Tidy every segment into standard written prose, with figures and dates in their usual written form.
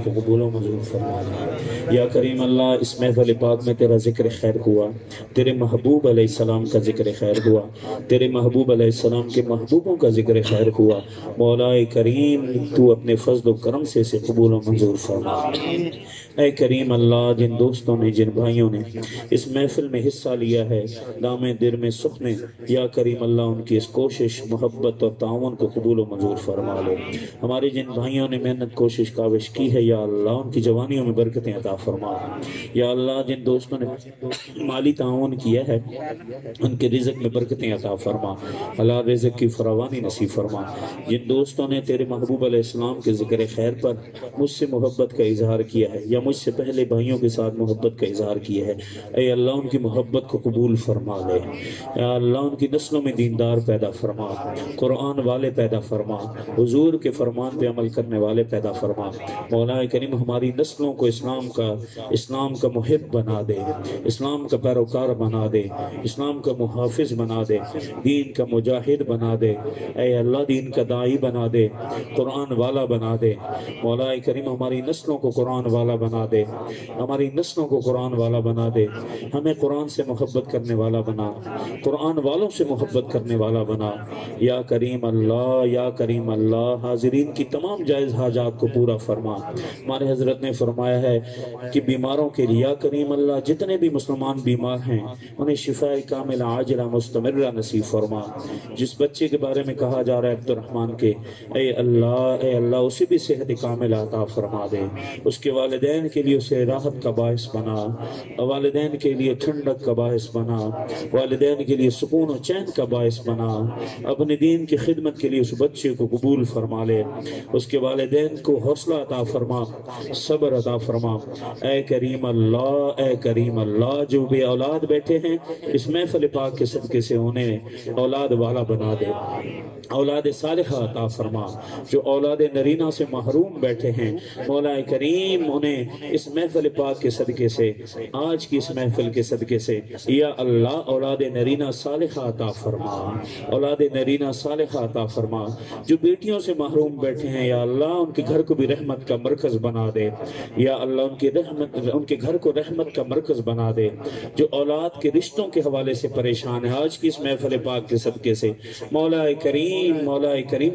قبول و منظور فرمانا۔ یا کریم اللہ، اس محفل پاک میں تیرا ذکر خیر ہوا، تیرے محبوب علیہ السلام کا ذکر خیر ہوا، تیرے محبوب علیہ السلام کے محبوبوں کا ذکر خیر ہوا۔ مولا کریم تو اپنے فضل و کرم سے اسے قبول و منظور فرما۔ اے کریم اللہ، جن دوستوں نے، جن بھائیوں نے اس محفل میں حصہ لیا ہے، دامے در میں سخنے، یا کریم اللہ ان کی اس کوشش، محبت اور تعاون کو قبول و منظور فرما لے۔ ہمارے جن بھائیوں نے محنت، کوشش، کاوش کی ہے، یا اللہ ان کی جوانیوں میں برکتیں عطا فرما۔ یا اللہ جن دوستوں نے مالی تعاون کیا ہے، ان کے رزق میں برکتیں عطا فرما، حلال رزق کی فراوانی نصیب فرما۔ جن دوستوں نے تیرے محبوب علیہ السلام کے ذکر خیر پر مجھ سے محبت کا اظہار کیا ہے، یا مجھ سے پہلے بھائیوں کے ساتھ محبت کا اظہار کیا ہے، اے اللہ ان کی محبت کو قبول فرما لے۔ یا اللہ ان کی نسلوں میں دیندار پیدا فرما، قرآن والے پیدا فرما، حضور کے فرمان پہ عمل کرنے والے پیدا فرما۔ مولا کریم ہماری نسلوں کو اسلام کا محب بنا دے، اسلام کا پیروکار بنا دے، اسلام کا محافظ بنا دے، دین کا مجاہد بنا دے، اے اللہ دین کا داعی بنا دے، قرآن والا بنا دے۔ مولا کریم ہماری نسلوں کو قرآن والا بنا دے، ہماری نسلوں کو قرآن والا بنا دے، ہمیں قرآن سے محبت کرنے والا بنا، قرآن والوں سے محبت کرنے والا بنا۔ یا کریم اللہ، یا کریم اللہ، حاضرین کی تمام جائز حاجات کو پورا فرما۔ ہمارے حضرت نے فرمایا ہے کہ بیماروں کے لیے، یا کریم اللہ جتنے بھی مسلمان بیمار ہیں انہیں شفاء کاملہ عاجلہ مستمرہ نصیب فرما۔ جس بچے کے بارے میں کہا جا رہا ہے عبد الرحمن کے، اے اللہ اسے بھی صحت کاملہ عطا فرما دے، اس کے والدین کے لیے اسے راحت کا باعث بنا، والدین کے لیے ٹھنڈک کا باعث بنا، والدین کے لیے سکون و چین کا باعث بنا، اپنے دین کی خدمت کے لیے اس بچے کو قبول فرما لے، اس کے والدین کو حوصلہ عطا فرما، صبر عطا فرما۔ اے کریم اللہ، اے کریم اللہ، جو بے اولاد بیٹھے ہیں اس محفل پاک کے صدقے سے انہیں اولاد والا بنا دے، اولاد صالحہ عطا فرما۔ جو اولاد نرینہ سے محروم بیٹھے ہیں مولا کریم انہیں اس محفل پاک کے صدقے سے، آج کی اس محفل کے صدقے سے، یا اللہ اولاد نرینہ صالحہ عطا فرما، اولاد نرینہ صالحہ عطا فرما۔ جو بیٹیوں سے محروم بیٹھے ہیں یا اللہ ان کے گھر کو بھی رحمت کا مرکز بنا دے، یا اللہ ان کے گھر کو رحمت کا مرکز بنا دے۔ جو اولاد کے رشتوں کے حوالے سے پریشان ہے آج کی اس محفل پاک کے صدقے سے مولا کریم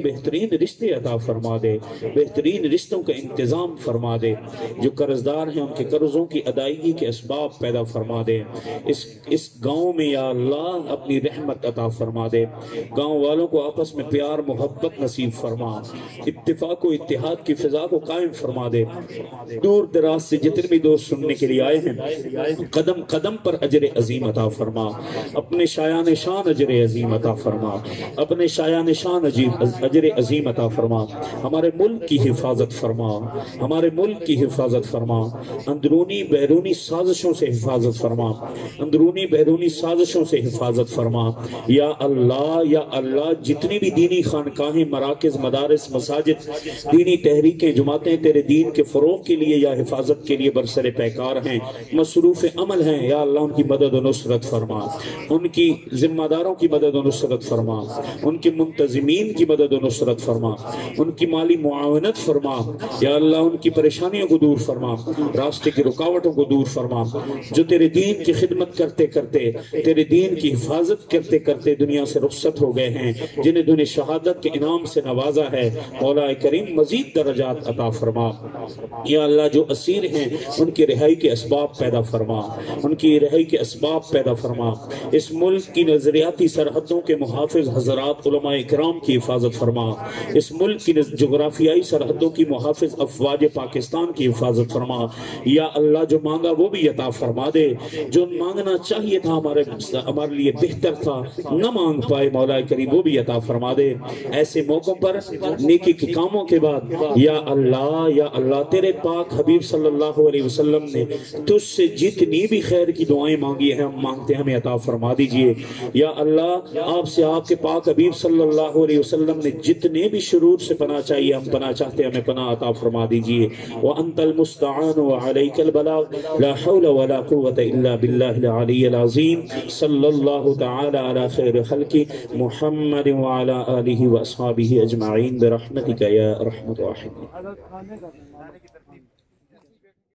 بہترین رشتے عطا فرما دے، بہترین رشتوں کا انتظام فرما دے۔ جو قرض دار ہیں ان کے قرضوں کی ادائیگی کے اسباب پیدا فرما دے۔ اس گاؤں میں یا اللہ اپنی رحمت عطا فرما دے، گاؤں والوں کو آپس میں پیار محبت نصیب فرما، اتفاق و اتحاد کی فضا کو قائم فرما دے۔ دور دراز سے جتنے بھی دوست سننے کے لیے آئے ہیں قدم قدم پر اجر عظیم عطا فرما، اپنے شایان شان اجر عظیم عطا فرما، اپنے شایان شان اجر عظیم عطا فرما۔ ہمارے ملک کی حفاظت فرما، ہمارے ملک کی حفاظت فرما، اندرونی بیرونی سازشوں سے حفاظت فرما، اندرونی بیرونی سازشوں سے حفاظت فرما۔ یا اللہ جتنی بھی دینی خانقاہیں، مراکز، مدارس، مساجد، دینی تحریکیں، جماعتیں تیرے دین کے فروغ کے لیے یا حفاظت کے لیے برسر پیکار ہیں، مصروف عمل ہیں، یا اللہ ان کی مدد و نصرت فرما، ان کی ذمہ داروں کی مدد و نصرت فرما، ان کے منتظمین کی مدد و نصرت فرما، ان کی مالی معاونت فرما، یا اللہ ان کی پریشانیوں کو دور فرما، راستے کی رکاوٹوں کو دور فرما۔ جو تیرے دین کی خدمت کرتے کرتے، تیرے دین کی حفاظت کرتے کرتے دنیا سے رخصت ہو گئے ہیں، جنہیں دنیا شہادت کے انعام سے نوازا ہے مولا کریم مزید درجات عطا فرما۔ یا اللہ جو اسیر ہیں ان کی رہائی کے اسباب پیدا فرما، ان کی رہائی کے اسباب پیدا فرما۔ اس ملک کی نظریاتی سرحدوں کے محافظ حضرات علماء کرام کی حفاظت فرما، اس ملک کی جغرافیائی سرحدوں کی محافظ افواج پاکستان کی حفاظت فرما۔ یا اللہ جو مانگا وہ بھی عطا فرما دے، جو مانگنا چاہیے تھا ہمارے لیے بہتر تھا نہ مانگ پائے مولا کریم وہ بھی عطا فرما دے۔ ایسے موقعوں پر نیکی کے کاموں کے بعد یا اللہ تیرے پاک حبیب صلی اللہ علیہ وسلم نے تجھ سے جتنی بھی خیر کی دعائیں مانگی ہیں ہم مانگتے ہیں ہمیں عطا فرما دیجئے۔ یا اللہ آپ سے آپ کے پاک حبیب صلی اللہ علیہ وسلم نے جتنے بھی شرور سے پناہ چاہیے ہم پناہ چاہتے ہیں ہمیں پناہ عطا فرما دیجئے۔ وَأَنْتَ الْمُسْتَعَانُ وَعَلَيْكَ الْبَلَاغُ لَا حَوْلَ وَلَا قُوَّةَ إِلَّا بِاللَّهِ الْعَلِيِّ الْعَظِيمِ صلی اللہ تعالی علی خیر خلق محمد وعلی آلہ وأصحابہ اجمعین برحمتک یا ارحم الراحمین۔